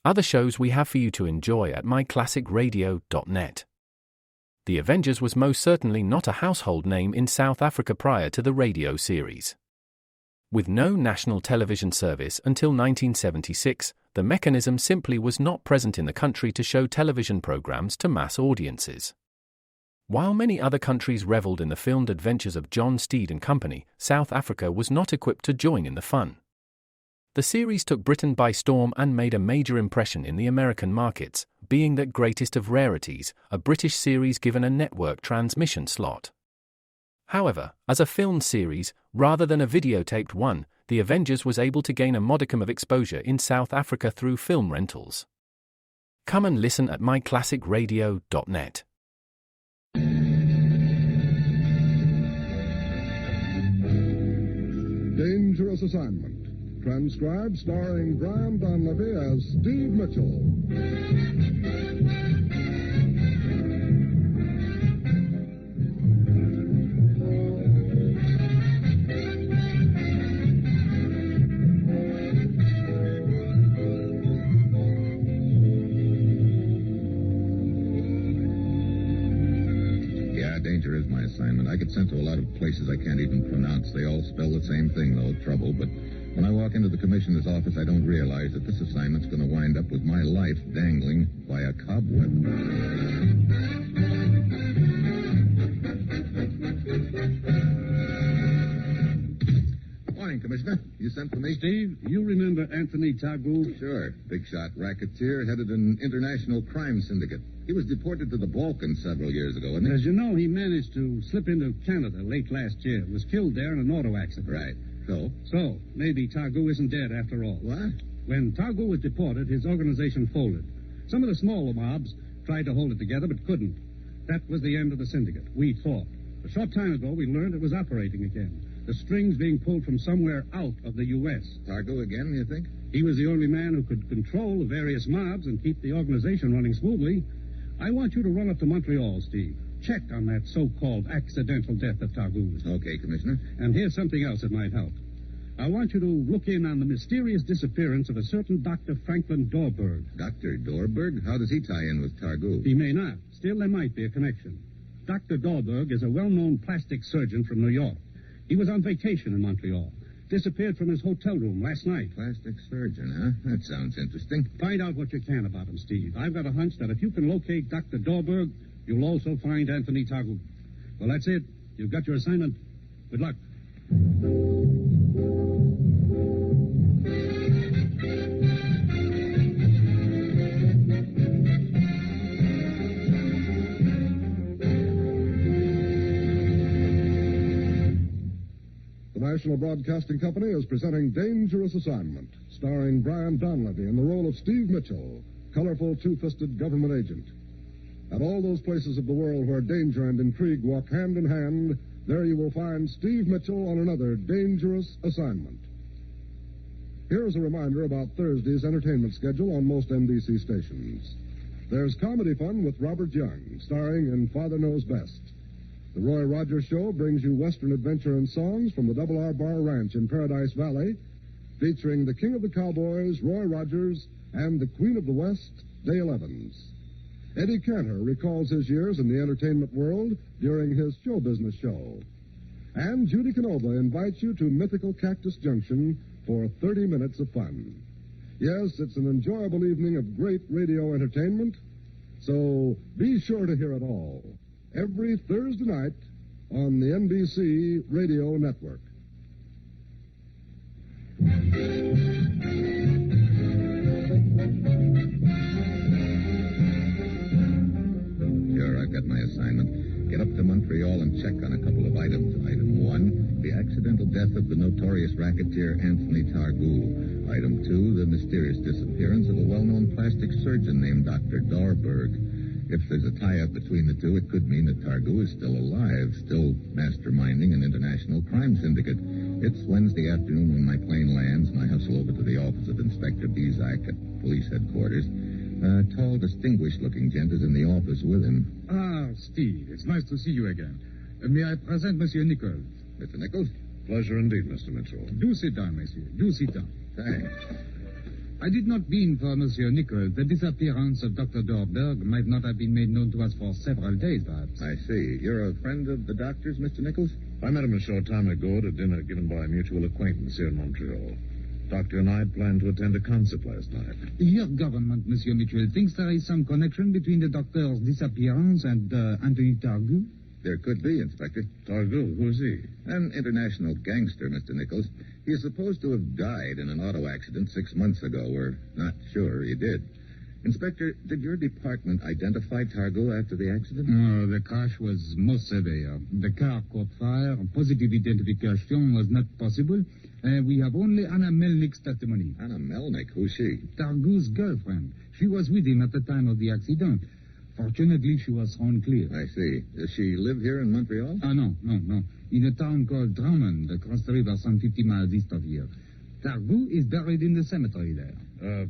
other shows we have for you to enjoy at myclassicradio.net. The Avengers was most certainly not a household name in South Africa prior to the radio series. With no national television service until 1976, the mechanism simply was not present in the country to show television programs to mass audiences. While many other countries reveled in the filmed adventures of John Steed and company, South Africa was not equipped to join in the fun. The series took Britain by storm and made a major impression in the American markets, being that greatest of rarities, a British series given a network transmission slot. However, as a filmed series, rather than a videotaped one, The Avengers was able to gain a modicum of exposure in South Africa through film rentals. Come and listen at myclassicradio.net. Dangerous Assignment. Transcribed, starring Brian Donlevy as Steve Mitchell. Danger is my assignment. I get sent to a lot of places I can't even pronounce. They all spell the same thing, though, trouble. But when I walk into the commissioner's office, I don't realize that this assignment's going to wind up with my life dangling by a cobweb. Morning, Commissioner. You sent for me? Steve, you remember Anthony Tagu? Sure. Big shot racketeer, headed an international crime syndicate. He was deported to the Balkans several years ago, wasn't he? As you know, he managed to slip into Canada late last year. Was killed there in an auto accident. Right. So, maybe Tagu isn't dead after all. What? When Tagu was deported, his organization folded. Some of the smaller mobs tried to hold it together, but couldn't. That was the end of the syndicate, we thought. A short time ago, we learned it was operating again. The strings being pulled from somewhere out of the U.S. Tagu again, you think? He was the only man who could control the various mobs and keep the organization running smoothly. I want you to run up to Montreal, Steve. Check on that so-called accidental death of Tagu. Okay, Commissioner. And here's something else that might help. I want you to look in on the mysterious disappearance of a certain Dr. Franklin Dorberg. Dr. Dorberg? How does he tie in with Tagu? He may not. Still, there might be a connection. Dr. Dorberg is a well-known plastic surgeon from New York. He was on vacation in Montreal. Disappeared from his hotel room last night. Plastic surgeon, huh? That sounds interesting. Find out what you can about him, Steve. I've got a hunch that if you can locate Dr. Dorberg, you'll also find Anthony Tagu. Well, that's it. You've got your assignment. Good luck. The National Broadcasting Company is presenting Dangerous Assignment, starring Brian Donlevy in the role of Steve Mitchell, colorful two-fisted government agent. At all those places of the world where danger and intrigue walk hand in hand, there you will find Steve Mitchell on another Dangerous Assignment. Here's a reminder about Thursday's entertainment schedule on most NBC stations. There's comedy fun with Robert Young, starring in Father Knows Best. The Roy Rogers Show brings you Western adventure and songs from the Double R Bar Ranch in Paradise Valley, featuring the King of the Cowboys, Roy Rogers, and the Queen of the West, Dale Evans. Eddie Cantor recalls his years in the entertainment world during his show business show. And Judy Canova invites you to mythical Cactus Junction for 30 minutes of fun. Yes, it's an enjoyable evening of great radio entertainment, so be sure to hear it all every Thursday night on the NBC Radio Network. Sure, I've got my assignment. Get up to Montreal and check on a couple of items. Item 1, the accidental death of the notorious racketeer Anthony Tagu. Item 2, the mysterious disappearance of a well-known plastic surgeon named Dr. Dorberg. If there's a tie-up between the two, it could mean that Tagu is still alive, still masterminding an international crime syndicate. It's Wednesday afternoon when my plane lands, and I hustle over to the office of Inspector Bizak at police headquarters. A tall, distinguished-looking gent is in the office with him. Ah, Steve, it's nice to see you again. May I present Monsieur Nichols? Mr. Nichols? Pleasure indeed, Mr. Mitchell. Do sit down, monsieur. Do sit down. Thanks. I did not mean for Monsieur Nicol. The disappearance of Dr. Dorberg might not have been made known to us for several days, perhaps. I see. You're a friend of the doctor's, Mr. Nichols? I met him a short time ago at a dinner given by a mutual acquaintance here in Montreal. Doctor and I had planned to attend a concert last night. Your government, Monsieur Mitchell, thinks there is some connection between the doctor's disappearance and Anthony Targout? There could be, Inspector. Targout, who is he? An international gangster, Mr. Nichols. He is supposed to have died in an auto accident 6 months ago. We're not sure he did. Inspector, did your department identify Targout after the accident? No, the crash was most severe. The car caught fire. Positive identification was not possible. We have only Anna Melnick's testimony. Anna Melnick, who's she? Targout's girlfriend. She was with him at the time of the accident. Fortunately, she was thrown clear. I see. Does she live here in Montreal? No. In a town called Drummond, across the river some 50 miles east of here. Targout is buried in the cemetery there.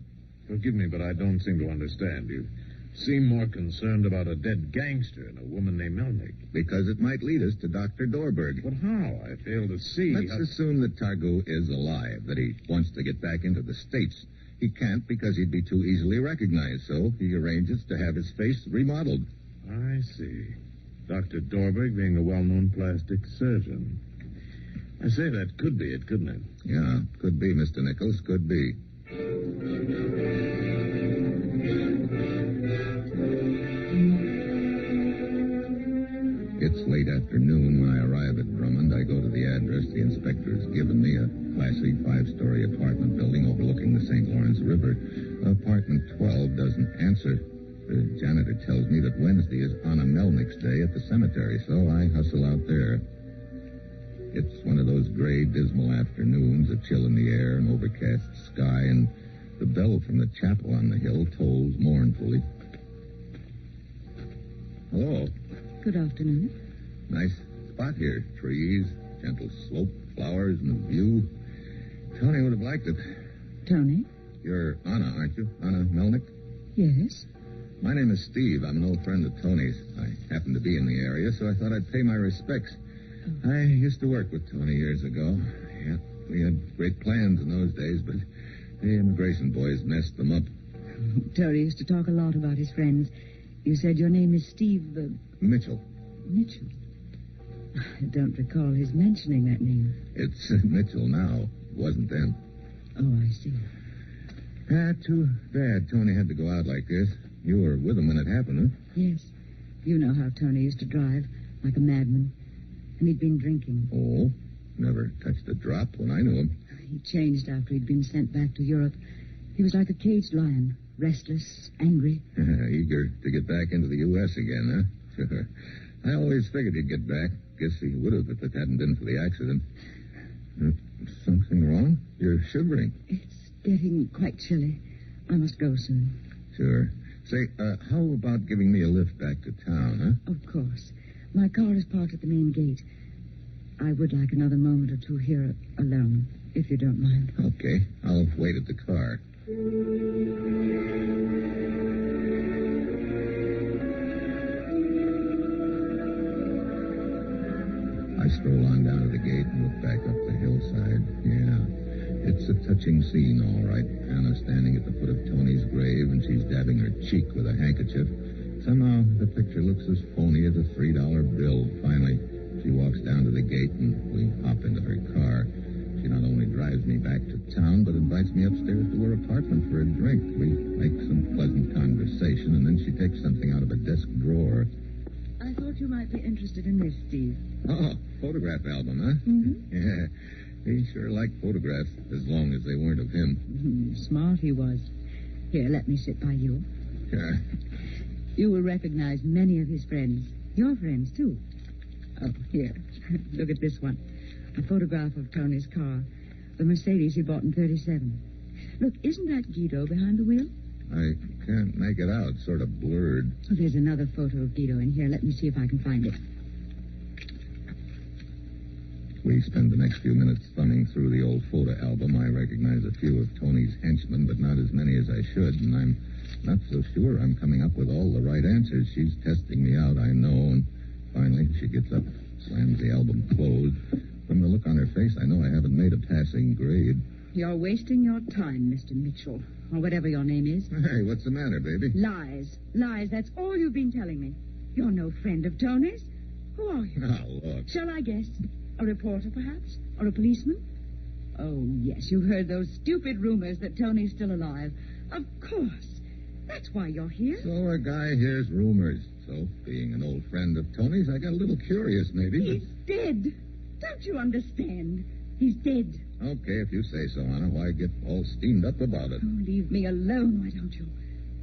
Forgive me, but I don't seem to understand. You seem more concerned about a dead gangster and a woman named Melnick. Because it might lead us to Dr. Dorberg. But how? I fail to see. Let's assume that Targout is alive, that he wants to get back into the States. He can't because he'd be too easily recognized, so he arranges to have his face remodeled. I see. Dr. Dorberg being a well-known plastic surgeon. I say that could be it, couldn't it? Yeah, could be, Mr. Nichols, could be. It's late afternoon when I arrive at Drummond. I go to the address the inspector has given me, a classy 5-story apartment building overlooking the St. Lawrence River. Apartment 12 doesn't answer. The janitor tells me that Wednesday is Anna Melnick's day at the cemetery, so I hustle out there. It's one of those gray, dismal afternoons, a chill in the air, an overcast sky, and the bell from the chapel on the hill tolls mournfully. Hello. Good afternoon. Nice spot here. Trees, gentle slope, flowers, and a view. Tony would have liked it. Tony? You're Anna, aren't you? Anna Melnick? Yes. My name is Steve. I'm an old friend of Tony's. I happen to be in the area, so I thought I'd pay my respects. I used to work with Tony years ago. Yeah, we had great plans in those days, but the immigration boys messed them up. Tony used to talk a lot about his friends. You said your name is Steve... Mitchell. Mitchell? I don't recall his mentioning that name. It's Mitchell now. It wasn't then. Oh, I see. Too bad Tony had to go out like this. You were with him when it happened, huh? Yes. You know how Tony used to drive, like a madman. And he'd been drinking. Oh? Never touched a drop when I knew him. He changed after he'd been sent back to Europe. He was like a caged lion, restless, angry. Eager to get back into the U.S. again, huh? Sure. I always figured he'd get back. Guess he would have if it hadn't been for the accident. Something wrong? You're shivering. It's getting quite chilly. I must go soon. Sure. Say, how about giving me a lift back to town, huh? Of course. My car is parked at the main gate. I would like another moment or two here alone, if you don't mind. Okay. I'll wait at the car. I stroll on down to the gate and look back up the hillside. Yeah, it's a touching scene, all right. Anna standing at the foot of Tony's grave, and she's dabbing her cheek with a handkerchief. Somehow, the picture looks as phony as a $3 bill. Finally, she walks down to the gate, and we hop into her car. She not only drives me back to town, but invites me upstairs to her apartment for a drink. We make some pleasant conversation, and then she takes something out of a desk drawer. I thought you might be interested in this, Steve. Oh, photograph album, huh? Mm-hmm. Yeah, he sure liked photographs, as long as they weren't of him. Smart he was. Here, let me sit by you. Sure. You will recognize many of his friends. Your friends, too. Oh, here. Look at this one. A photograph of Tony's car. The Mercedes he bought in 37. Look, isn't that Guido behind the wheel? I can't make it out. Sort of blurred. Oh, there's another photo of Guido in here. Let me see if I can find it. We spend the next few minutes thumbing through the old photo album. I recognize a few of Tony's henchmen, but not as many as I should, and I'm not so sure I'm coming up with all the right answers. She's testing me out, I know, and finally she gets up, slams the album closed. From the look on her face, I know I haven't made a passing grade. You're wasting your time, Mr. Mitchell, or whatever your name is. Hey, what's the matter, baby? Lies. Lies, that's all you've been telling me. You're no friend of Tony's. Who are you? Oh, look. Shall I guess? A reporter, perhaps? Or a policeman? Oh, yes, you heard those stupid rumors that Tony's still alive. Of course. That's why you're here. So a guy hears rumors. So, being an old friend of Tony's, I got a little curious, maybe. He's dead. Don't you understand? He's dead. Okay, if you say so, Anna. Why get all steamed up about it? Oh, leave me alone, why don't you?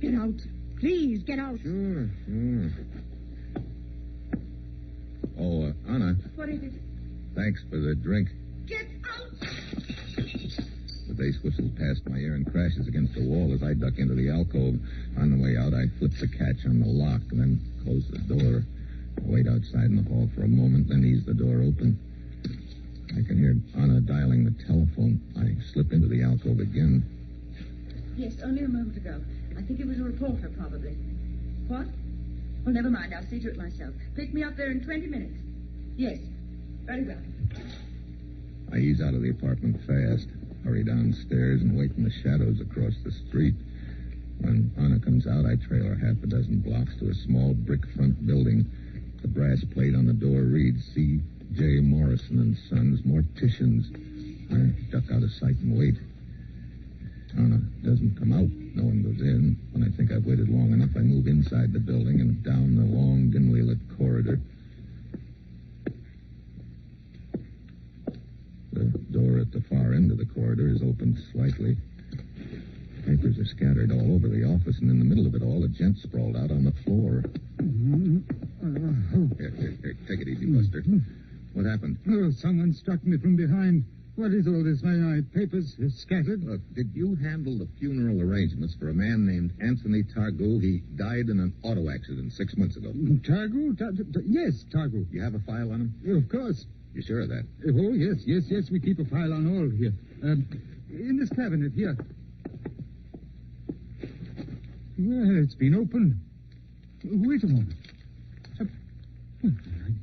Get out. Please, get out. Sure. Oh, Anna, What is it? thanks for the drink. Get out! The bass whistles past my ear and crashes against the wall as I duck into the alcove. On the way out, I flip the catch on the lock and then close the door. I wait outside in the hall for a moment, then ease the door open. I can hear Anna dialing the telephone. I slip into the alcove again. Yes, only a moment ago. I think it was a reporter, probably. What? Well, never mind. I'll see to it myself. Pick me up there in 20 minutes. Yes. Very well. I ease out of the apartment fast, hurry downstairs, and wait in the shadows across the street. When Anna comes out, I trail her half a dozen blocks to a small brick front building. The brass plate on the door reads C.J. Morrison and Sons, Morticians. I duck out of sight and wait. Anna doesn't come out. No one goes in. When I think I've waited long enough, I move inside the building and down the long, dimly lit corridor. The door at the far end of the corridor is opened slightly. Papers are scattered all over the office, and in the middle of it all, a gent sprawled out on the floor. Here, take it easy, Buster. What happened? Oh, someone struck me from behind. What is all this? My papers are scattered. Look, did you handle the funeral arrangements for a man named Anthony Targoux? He died in an auto accident 6 months ago. Targoux? Yes, Targoux. You have a file on him? Of course. You sure of that? Oh, yes. We keep a file on all here. In this cabinet, here. Well, it's been opened. Wait a moment. I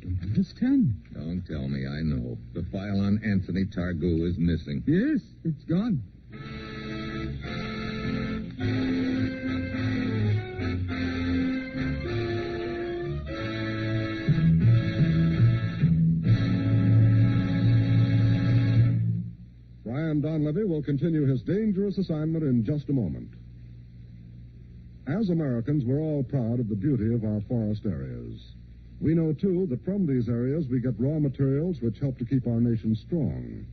don't understand. Don't tell me, I know. The file on Anthony Targoux is missing. Yes, it's gone. Brian Donlevy will continue his dangerous assignment in just a moment. As Americans, we're all proud of the beauty of our forest areas. We know, too, that from these areas we get raw materials which help to keep our nation strong.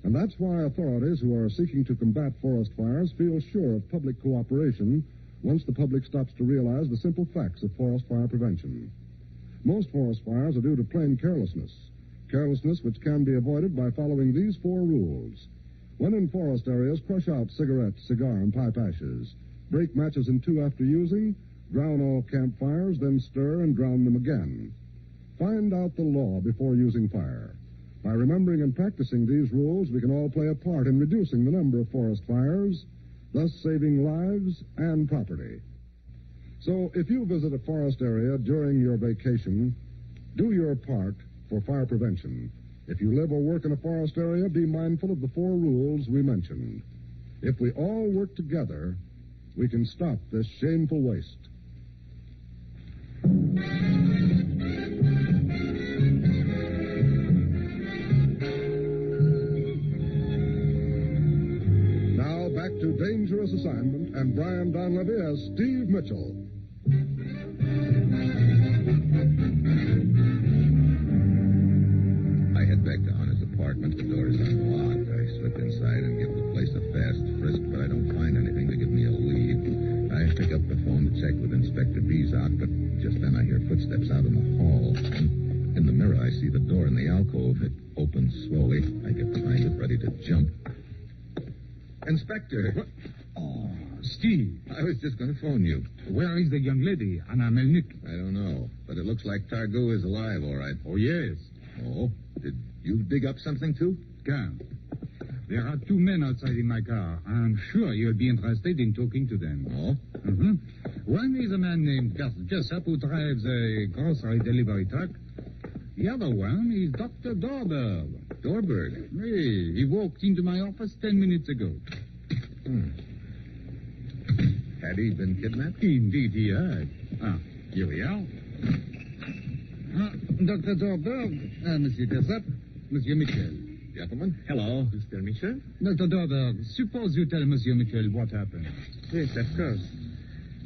And that's why authorities who are seeking to combat forest fires feel sure of public cooperation once the public stops to realize the simple facts of forest fire prevention. Most forest fires are due to plain carelessness which can be avoided by following these 4 rules. When in forest areas, crush out cigarette, cigar, and pipe ashes. Break matches in 2 after using. Drown all campfires, then stir and drown them again. Find out the law before using fire. By remembering and practicing these rules, we can all play a part in reducing the number of forest fires, thus saving lives and property. So, if you visit a forest area during your vacation, do your part for fire prevention. If you live or work in a forest area, be mindful of the 4 rules we mentioned. If we all work together, we can stop this shameful waste. Now back to Dangerous Assignment and Brian Donlevy as Steve Mitchell. I head back to Anna's apartment. The door is unlocked. I slip inside and give the place a fast frisk, but I don't find anything to give me a lead. I pick up the phone to check with Inspector Bizot, but just then I hear footsteps out in the hall. In the mirror, I see the door in the alcove. It opens slowly. I get behind it, ready to jump. Inspector. What? Oh, Steve. I was just going to phone you. Where is the young lady, Anna Melnick? I don't know, but it looks like Targoux is alive, all right. Oh, yes. Oh, did you dig up something, too? Come. There are 2 men outside in my car. I'm sure you'll be interested in talking to them. Oh? Mm-hmm. One is a man named Gus Jessup who drives a grocery delivery truck. The other one is Dr. Dorberg. Dorberg. Hey, he walked into my office 10 minutes ago. Had he been kidnapped? Indeed he had. Here we are. Dr. Dorberg, Monsieur Jessup, Monsieur Mitchell. Gentlemen? Hello, Mr. Mitchell. Dr. Dorberg, suppose you tell Monsieur Mitchell what happened. Yes, of course.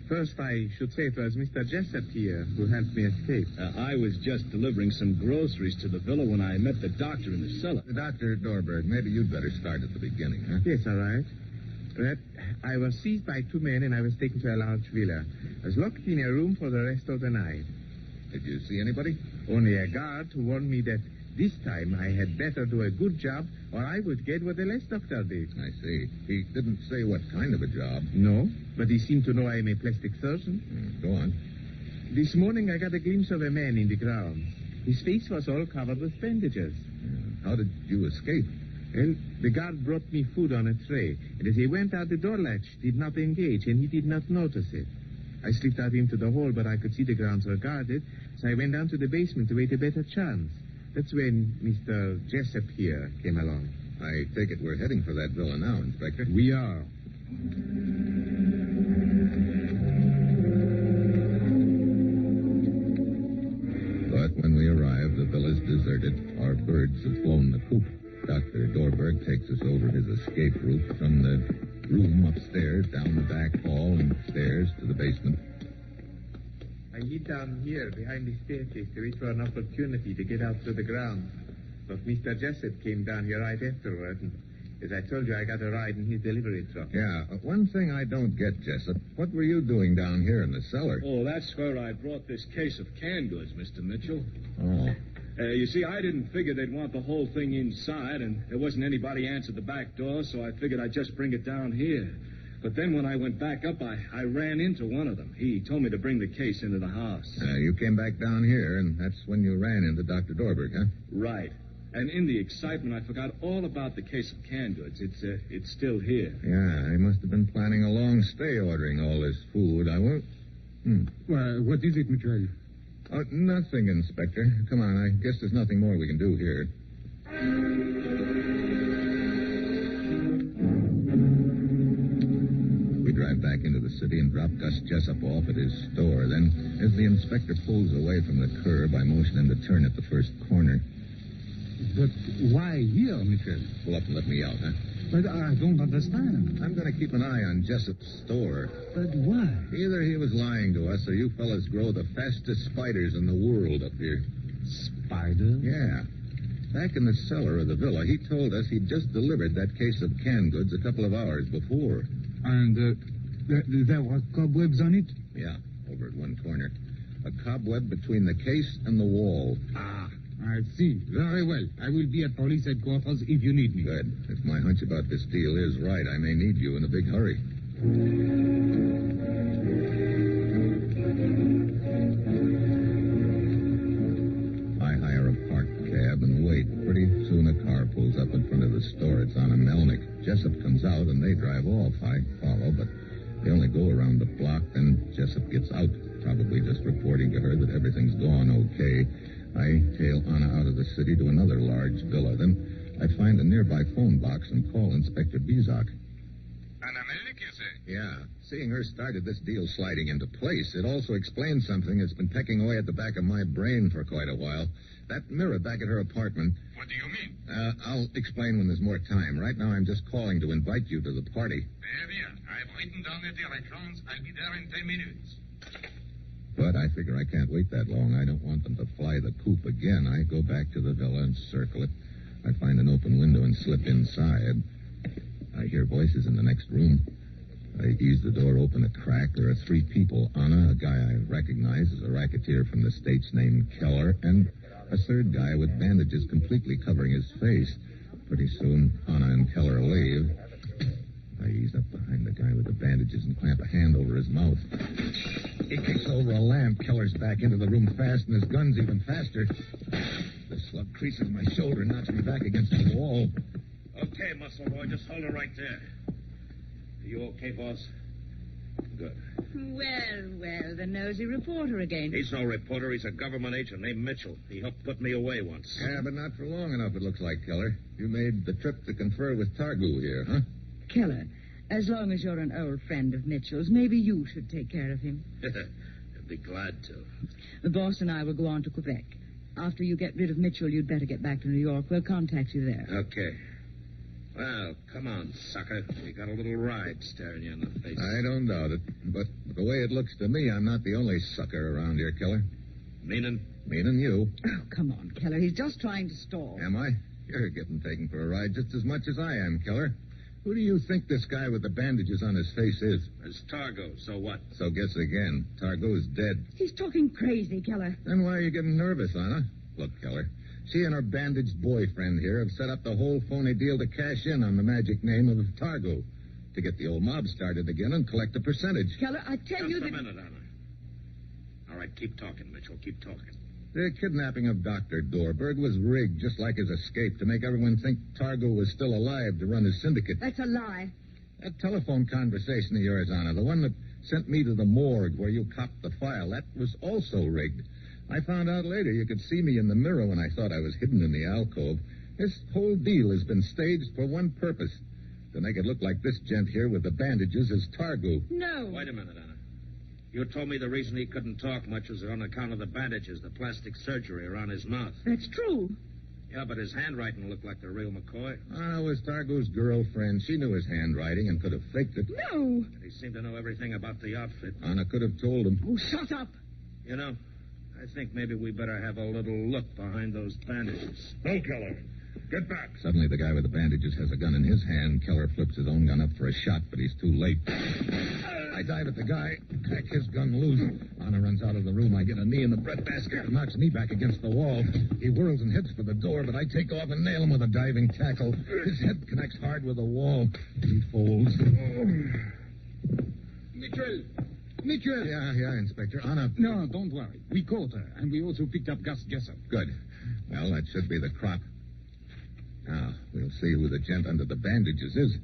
First, I should say it was Mr. Jessup here who helped me escape. I was just delivering some groceries to the villa when I met the doctor in the cellar. Dr. Dorberg, maybe you'd better start at the beginning, huh? Yes, all right. But I was seized by two men and I was taken to a large villa. I was locked in a room for the rest of the night. Did you see anybody? Only a guard who warned me that this time I had better do a good job or I would get what the last doctor did. I see. He didn't say what kind of a job. No, but he seemed to know I am a plastic surgeon. Go on. This morning I got a glimpse of a man in the grounds. His face was all covered with bandages. How did you escape? Well, the guard brought me food on a tray, and as he went out, the door latch did not engage, and he did not notice it. I slipped out into the hall, but I could see the grounds were guarded, so I went down to the basement to wait a better chance. That's when Mr. Jessup here came along. I take it we're heading for that villa now, Inspector. We are. But when we arrive, the villa's deserted. Our birds have flown the coop. Dr. Dorberg takes us over his escape route from the room upstairs, down the back hall, and stairs to the basement. I hid down here behind the staircase to wait for an opportunity to get out to the ground. But Mr. Jessup came down here right afterward, and as I told you, I got a ride in his delivery truck. Yeah, one thing I don't get, Jessup. What were you doing down here in the cellar? Oh, that's where I brought this case of canned goods, Mr. Mitchell. Oh. You see, I didn't figure they'd want the whole thing inside, and there wasn't anybody answered the back door, so I figured I'd just bring it down here. But then when I went back up, I ran into one of them. He told me to bring the case into the house. You came back down here, and that's when you ran into Dr. Dorberg, huh? Right. And in the excitement, I forgot all about the case of canned goods. It's still here. Yeah, he must have been planning a long stay ordering all this food. I won't... Well, what is it, Mitchell? Nothing, Inspector. Come on, I guess there's nothing more we can do here. We drive back into the city and drop Gus Jessup off at his store. Then, as the inspector pulls away from the curb, I motion him to turn at the first corner. But why here, Mitchell? Pull up and let me out, huh? But I don't understand. I'm going to keep an eye on Jessup's store. But why? Either he was lying to us or you fellas grow the fastest spiders in the world up here. Spiders? Yeah. Back in the cellar of the villa, he told us he'd just delivered that case of canned goods a couple of hours before. And there were cobwebs on it? Yeah, over at one corner. A cobweb between the case and the wall. I see. Very well. I will be at police headquarters if you need me. Good. If my hunch about this deal is right, I may need you in a big hurry. I hire a parked cab and wait. Pretty soon a car pulls up in front of the store. It's on a Melnick. Jessup comes out and they drive off. I follow, but they only go around the block. Then Jessup gets out, probably just reporting to her that everything's gone okay. I tail Anna out of the city to another large villa. Then I find a nearby phone box and call Inspector Bizak. Anna Melnick, you say? Yeah. Seeing her started this deal sliding into place. It also explains something that's been pecking away at the back of my brain for quite a while. That mirror back at her apartment. What do you mean? I'll explain when there's more time. Right now, I'm just calling to invite you to the party. Very bien. I've written down the directions. I'll be there in 10 minutes. But I figure I can't wait that long. I don't want them to fly the coop again. I go back to the villa and circle it. I find an open window and slip inside. I hear voices in the next room. I ease the door open a crack. There are three people. Anna, a guy I recognize as a racketeer from the States named Keller, and a third guy with bandages completely covering his face. Pretty soon, Anna and Keller leave. I ease up behind the guy with the bandages and clamp a hand over his mouth. He kicks over a lamp. Keller's back into the room fast, and his gun's even faster. The slug creases my shoulder and knocks me back against the wall. Okay, muscle boy, just hold her right there. Are you okay, boss? good. Well, the nosy reporter again. He's no reporter. He's a government agent named Mitchell. He helped put me away once. Yeah, but not for long enough, it looks like, Keller. You made the trip to confer with Targu here, huh? Keller, as long as you're an old friend of Mitchell's, maybe you should take care of him. I'd be glad to. The boss and I will go on to Quebec. After you get rid of Mitchell, you'd better get back to New York. We'll contact you there. Okay. Well, come on, sucker. You got a little ride staring you in the face. I don't doubt it. But the way it looks to me, I'm not the only sucker around here, Keller. Meaning? Meaning you. Oh, come on, Keller. He's just trying to stall. Am I? You're getting taken for a ride just as much as I am, Keller. Who do you think this guy with the bandages on his face is? It's Targo. So what? So guess again. Targo's dead. He's talking crazy, Keller. Then why are you getting nervous, Anna? Look, Keller, she and her bandaged boyfriend here have set up the whole phony deal to cash in on the magic name of Targo, to get the old mob started again and collect a percentage. Keller, I tell you Just that... a minute, Anna. All right, keep talking, Mitchell. Keep talking. The kidnapping of Dr. Dorberg was rigged, just like his escape, to make everyone think Targo was still alive to run his syndicate. That's a lie. That telephone conversation of yours, Anna, the one that sent me to the morgue where you copped the file, that was also rigged. I found out later you could see me in the mirror when I thought I was hidden in the alcove. This whole deal has been staged for one purpose, to make it look like this gent here with the bandages is Targo. No. Wait a minute, Anna. You told me the reason he couldn't talk much was on account of the bandages, the plastic surgery around his mouth. That's true. Yeah, but his handwriting looked like the real McCoy. Anna was Targo's girlfriend. She knew his handwriting and could have faked it. No. And he seemed to know everything about the outfit. Anna could have told him. Oh, shut up. You know, I think maybe we better have a little look behind those bandages. No, Keller. Get back. Suddenly, the guy with the bandages has a gun in his hand. Keller flips his own gun up for a shot, but he's too late. I dive at the guy, crack his gun loose. Anna runs out of the room. I get a knee in the breadbasket and knocks me back against the wall. He whirls and heads for the door, but I take off and nail him with a diving tackle. His head connects hard with the wall. He folds. Mitchell! Mitchell! Yeah, Inspector. Anna. No, don't worry. We caught her, and we also picked up Gus Jessup. Good. Well, that should be the crop. Now, we'll see who the gent under the bandages is.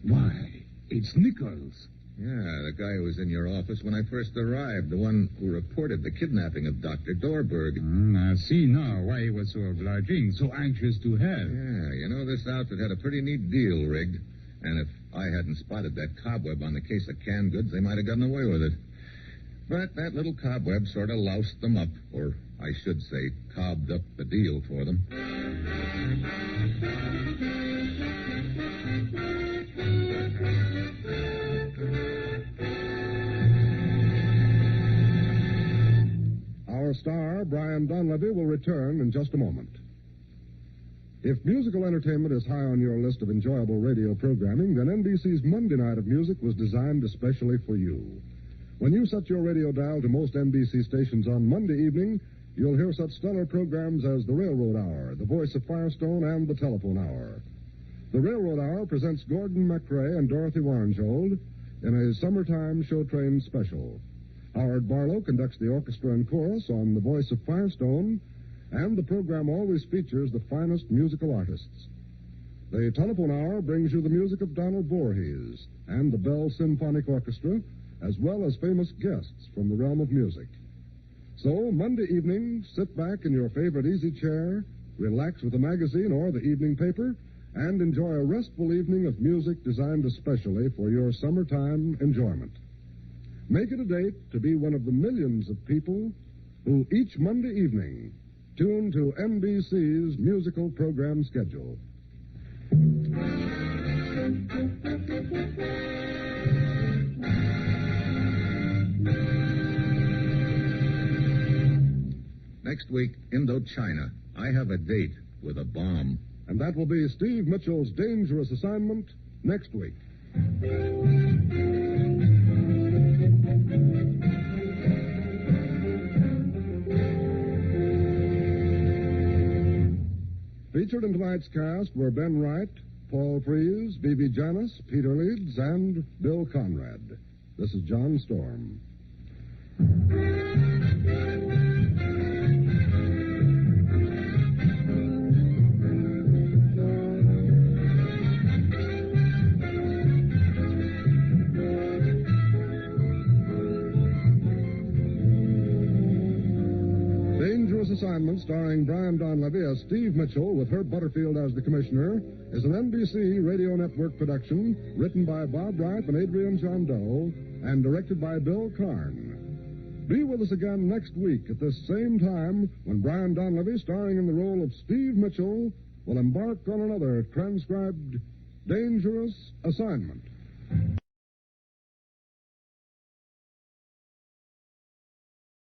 Why, it's Nichols. Yeah, the guy who was in your office when I first arrived, the one who reported the kidnapping of Dr. Dorberg. I see now why he was so obliging, so anxious to help. Yeah, you know, this outfit had a pretty neat deal rigged. And if I hadn't spotted that cobweb on the case of canned goods, they might have gotten away with it. But that little cobweb sort of loused them up, or I should say, cobbed up the deal for them. Our star, Brian Donlevy, will return in just a moment. If musical entertainment is high on your list of enjoyable radio programming, then NBC's Monday Night of Music was designed especially for you. When you set your radio dial to most NBC stations on Monday evening, you'll hear such stellar programs as The Railroad Hour, The Voice of Firestone, and The Telephone Hour. The Railroad Hour presents Gordon MacRae and Dorothy Warnjold in a summertime show train special. Howard Barlow conducts the orchestra and chorus on The Voice of Firestone, and the program always features the finest musical artists. The Telephone Hour brings you the music of Donald Voorhees and the Bell Symphonic Orchestra, as well as famous guests from the realm of music. So, Monday evening, sit back in your favorite easy chair, relax with a magazine or the evening paper, and enjoy a restful evening of music designed especially for your summertime enjoyment. Make it a date to be one of the millions of people who each Monday evening tune to NBC's musical program schedule. Next week, Indochina. I have a date with a bomb. And that will be Steve Mitchell's dangerous assignment next week. Featured in tonight's cast were Ben Wright, Paul Frees, Bibi Janis, Peter Leeds, and Bill Conrad. This is John Storm. Assignment, starring Brian Donlevy as Steve Mitchell with Herb Butterfield as the commissioner, is an NBC Radio Network production written by Bob Reif and Adrian Jondeau and directed by Bill Karn. Be with us again next week at this same time when Brian Donlevy, starring in the role of Steve Mitchell, will embark on another transcribed Dangerous Assignment.